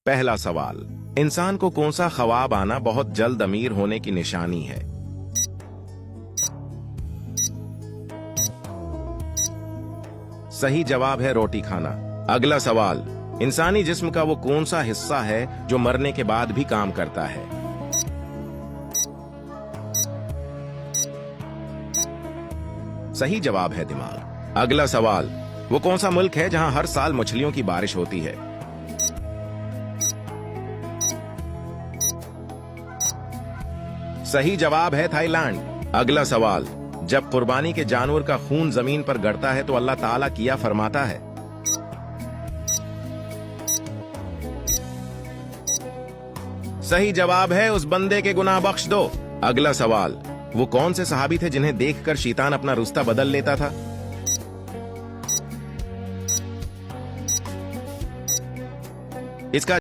पहला सवाल, इंसान को कौन सा ख्वाब आना बहुत जल्द अमीर होने की निशानी है? सही जवाब है रोटी खाना। अगला सवाल, इंसानी जिस्म का वो कौन सा हिस्सा है जो मरने के बाद भी काम करता है? सही जवाब है दिमाग। अगला सवाल, वो कौन सा मुल्क है जहां हर साल मछलियों की बारिश होती है? सही जवाब है थाईलैंड। अगला सवाल, जब कुर्बानी के जानवर का खून जमीन पर गिरता है तो अल्लाह ताला क्या फरमाता है? सही जवाब है उस बंदे के गुनाह बख्श दो। अगला सवाल, वो कौन से सहाबी थे जिन्हें देखकर शैतान अपना रुस्ता बदल लेता था? इसका